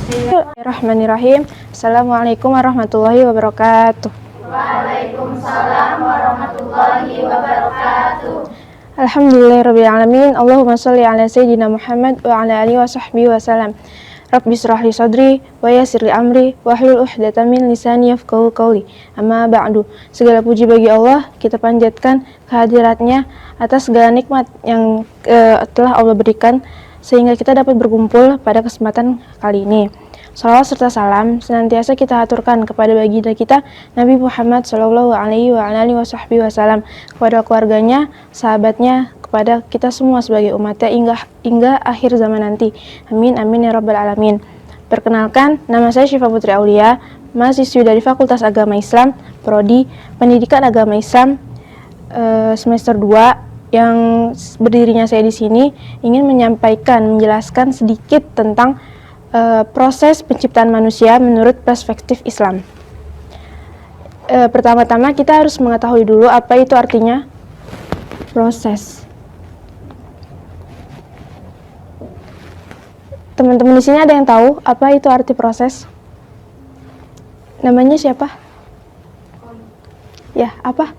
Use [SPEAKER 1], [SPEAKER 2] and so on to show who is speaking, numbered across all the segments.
[SPEAKER 1] Bismillahirrahmanirrahim. Assalamualaikum warahmatullahi wabarakatuh.
[SPEAKER 2] Waalaikumsalam warahmatullahi wabarakatuh.
[SPEAKER 1] Alhamdulillahirrabbilalamin. Allahumma sholli ala sayyidina Muhammad wa ala alihi wa sahbihi wa salam. Rabbi shrah li sadri wa yassir li amri wahlul 'uqdatam min lisani yafqahu qawli. Amma ba'du. Segala puji bagi Allah, kita panjatkan kehadiratnya atas segala nikmat yang telah Allah berikan sehingga kita dapat berkumpul pada kesempatan kali ini. Salawat serta salam senantiasa kita aturkan kepada baginda kita Nabi Muhammad sallallahu alaihi wasallam, kepada keluarganya, sahabatnya, kepada kita semua sebagai umatnya hingga akhir zaman nanti. Amin amin ya rabbal alamin. Perkenalkan, nama saya Syifa Putri Aulia, mahasiswi dari Fakultas Agama Islam, Prodi Pendidikan Agama Islam semester 2, yang berdirinya saya di sini ingin menjelaskan sedikit tentang proses penciptaan manusia menurut perspektif Islam. Pertama-tama kita harus mengetahui dulu apa itu artinya proses. Teman-teman di sini ada yang tahu apa itu arti proses? Namanya siapa? Ya, apa?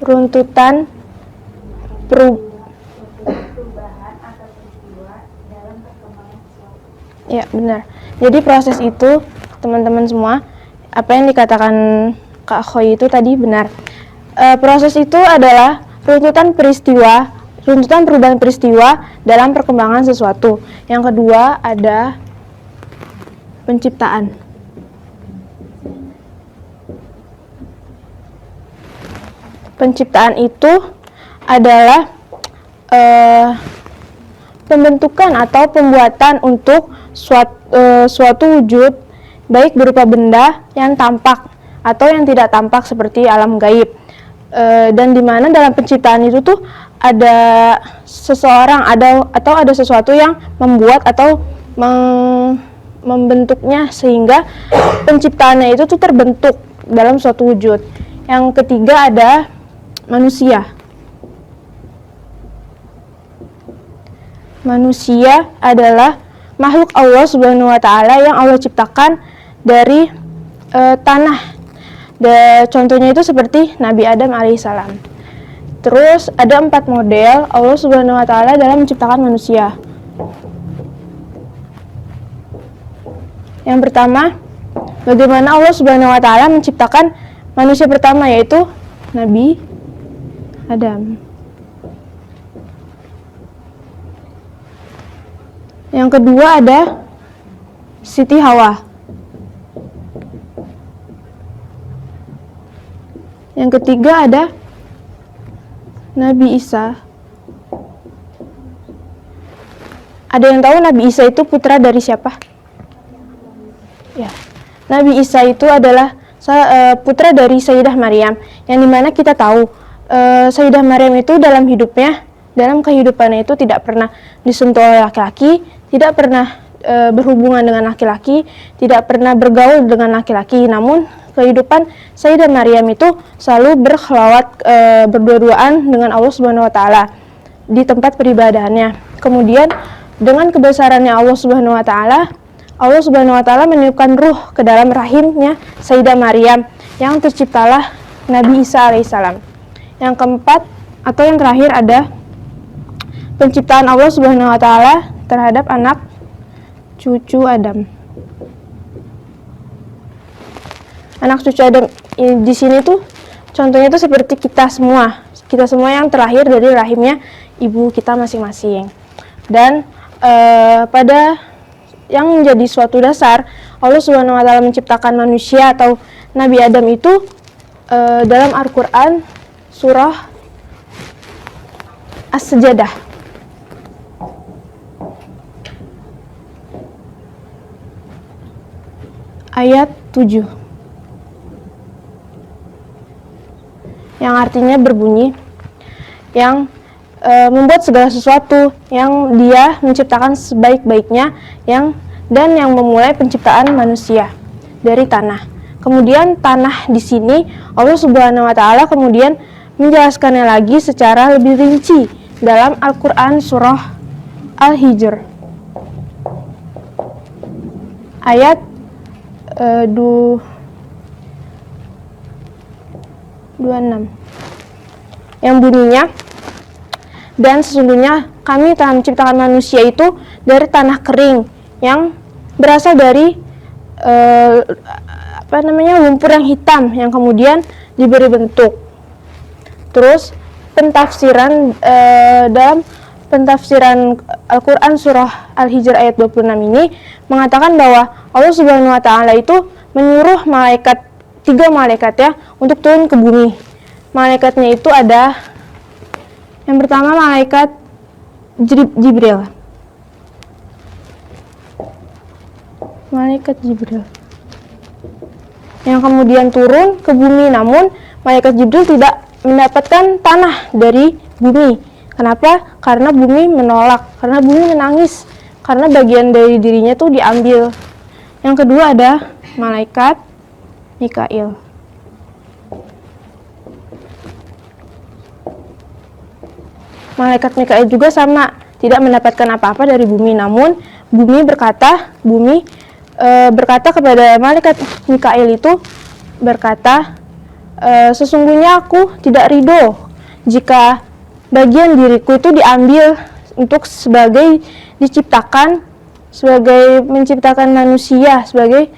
[SPEAKER 1] Runtutan perubahan atau peristiwa dalam perkembangan sesuatu. Ya, benar. Jadi proses itu, teman-teman semua, apa yang dikatakan Kak Khoy itu tadi benar. Proses itu adalah runtutan perubahan peristiwa dalam perkembangan sesuatu. Yang kedua ada penciptaan. Penciptaan itu adalah pembentukan atau pembuatan untuk suatu wujud, baik berupa benda yang tampak atau yang tidak tampak seperti alam gaib. Dan di mana dalam penciptaan itu tuh ada seseorang atau ada sesuatu yang membuat atau membentuknya sehingga penciptaannya itu tuh terbentuk dalam suatu wujud. Yang ketiga ada manusia. Manusia adalah makhluk Allah Subhanahu wa Ta'ala yang Allah ciptakan dari tanah. Contohnya itu seperti Nabi Adam alaihissalam. Terus ada 4 model Allah Subhanahu wa Ta'ala dalam menciptakan manusia. Yang pertama, bagaimana Allah Subhanahu wa Ta'ala menciptakan manusia pertama, yaitu Nabi Adam. Yang kedua ada Siti Hawa. Yang ketiga ada Nabi Isa. Ada yang tahu Nabi Isa itu putra dari siapa? Ya, Nabi Isa itu adalah putra dari Sayyidah Maryam, yang dimana kita tahu Sayyidah Maryam itu dalam kehidupannya itu tidak pernah disentuh oleh laki-laki, tidak pernah berhubungan dengan laki-laki, tidak pernah bergaul dengan laki-laki. Namun kehidupan Sayyidah Maryam itu selalu berkhelwat berdua-duaan dengan Allah Subhanahu wa Ta'ala di tempat peribadahannya. Kemudian dengan kebesarannya Allah Subhanahu wa Ta'ala, Allah Subhanahu wa Ta'ala meniupkan ruh ke dalam rahimnya Sayyidah Maryam, yang terciptalah Nabi Isa alaihissalam. Yang keempat atau yang terakhir ada penciptaan Allah Subhanahu wa Ta'ala terhadap anak cucu Adam. Anak cucu Adam di sini tuh contohnya tuh seperti kita semua yang terlahir dari rahimnya ibu kita masing-masing. Dan pada yang menjadi suatu dasar Allah Subhanahu wa Ta'ala menciptakan manusia atau Nabi Adam itu dalam Al-Qur'an surah As-Sajdah ayat 7, yang artinya berbunyi, yang membuat segala sesuatu yang Dia menciptakan sebaik-baiknya, dan yang memulai penciptaan manusia dari tanah. Kemudian tanah di sini Allah Subhanahu wa Ta'ala kemudian menjelaskannya lagi secara lebih rinci dalam Al-Quran surah Al-Hijr ayat 26, yang bunyinya, dan sesungguhnya kami telah menciptakan manusia itu dari tanah kering yang berasal dari lumpur yang hitam yang kemudian diberi bentuk. Terus pentafsiran dalam pentafsiran Al-Quran surah Al-Hijr ayat 26 ini mengatakan bahwa Allah Subhanahu wa taala itu menyuruh malaikat, 3 malaikat ya, untuk turun ke bumi. Malaikatnya itu ada, yang pertama malaikat Jibril. Malaikat Jibril yang kemudian turun ke bumi, namun malaikat Jibril tidak mendapatkan tanah dari bumi. Kenapa? Karena bumi menolak, karena bumi menangis, karena bagian dari dirinya tuh diambil. Yang kedua ada malaikat Mikail. Malaikat Mikail juga sama, tidak mendapatkan apa-apa dari bumi, namun bumi berkata kepada malaikat Mikail itu, berkata, sesungguhnya aku tidak ridho jika bagian diriku itu diambil untuk sebagai diciptakan, sebagai menciptakan manusia, sebagai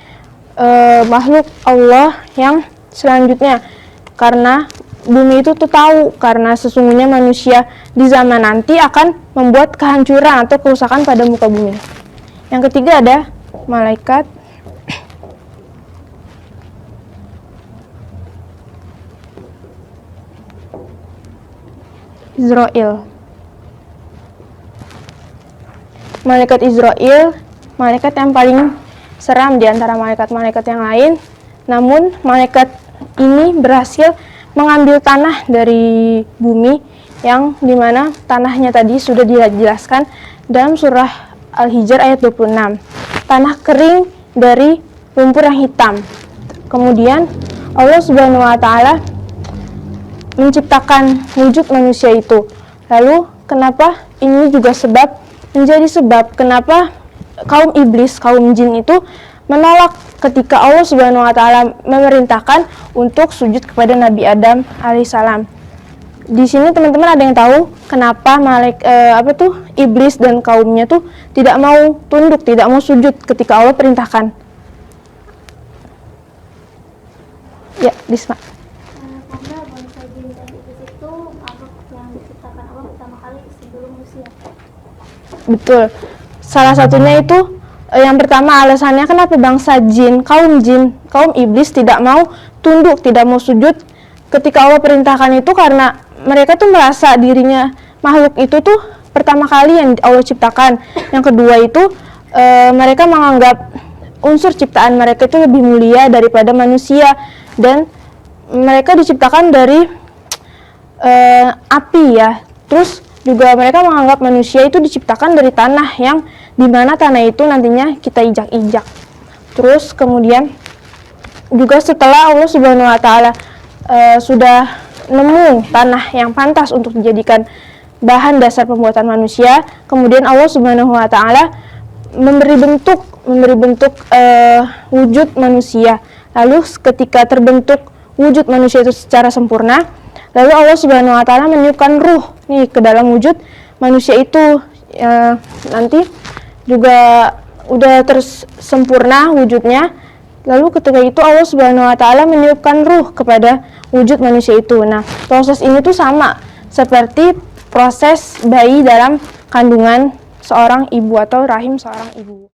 [SPEAKER 1] makhluk Allah yang selanjutnya. Karena bumi itu tuh tahu, karena sesungguhnya manusia di zaman nanti akan membuat kehancuran atau kerusakan pada muka bumi. Yang ketiga ada malaikat Israel. Malaikat Israel, malaikat yang paling seram di antara malaikat-malaikat yang lain. Namun malaikat ini berhasil mengambil tanah dari bumi, yang dimana tanahnya tadi sudah dijelaskan dalam surah Al-Hijr ayat 26. Tanah kering dari lumpur yang hitam. Kemudian Allah Subhanahu wa taala menciptakan wujud manusia itu. Lalu kenapa ini juga menjadi sebab kenapa kaum iblis, kaum jin itu menolak ketika Allah Subhanahu wa taala memerintahkan untuk sujud kepada Nabi Adam alaihissalam. Di sini teman-teman ada yang tahu kenapa iblis dan kaumnya tuh tidak mau tunduk, tidak mau sujud ketika Allah perintahkan? Ya, Disma.
[SPEAKER 2] Karena bangsa jin dan iblis itu makhluk yang diciptakan Allah pertama kali sebelum manusia.
[SPEAKER 1] Betul. Salah satunya itu yang pertama alasannya kenapa bangsa jin, kaum iblis tidak mau tunduk, tidak mau sujud ketika Allah perintahkan itu, karena mereka tuh merasa dirinya makhluk itu tuh pertama kali yang Allah ciptakan. Yang kedua itu mereka menganggap unsur ciptaan mereka itu lebih mulia daripada manusia, dan mereka diciptakan dari api ya. Terus juga mereka menganggap manusia itu diciptakan dari tanah, yang dimana tanah itu nantinya kita injak-injak. Terus kemudian juga setelah Allah Subhanahu wa taala sudah nemu tanah yang pantas untuk dijadikan bahan dasar pembuatan manusia, kemudian Allah Subhanahu wa taala memberi bentuk wujud manusia. Lalu ketika terbentuk wujud manusia itu secara sempurna, lalu Allah Subhanahu wa taala meniupkan ruh nih ke dalam wujud manusia itu. Nanti juga udah tersempurna wujudnya. Lalu ketika itu Allah Subhanahu wa taala meniupkan ruh kepada wujud manusia itu. Nah, proses ini tuh sama seperti proses bayi dalam kandungan seorang ibu atau rahim seorang ibu.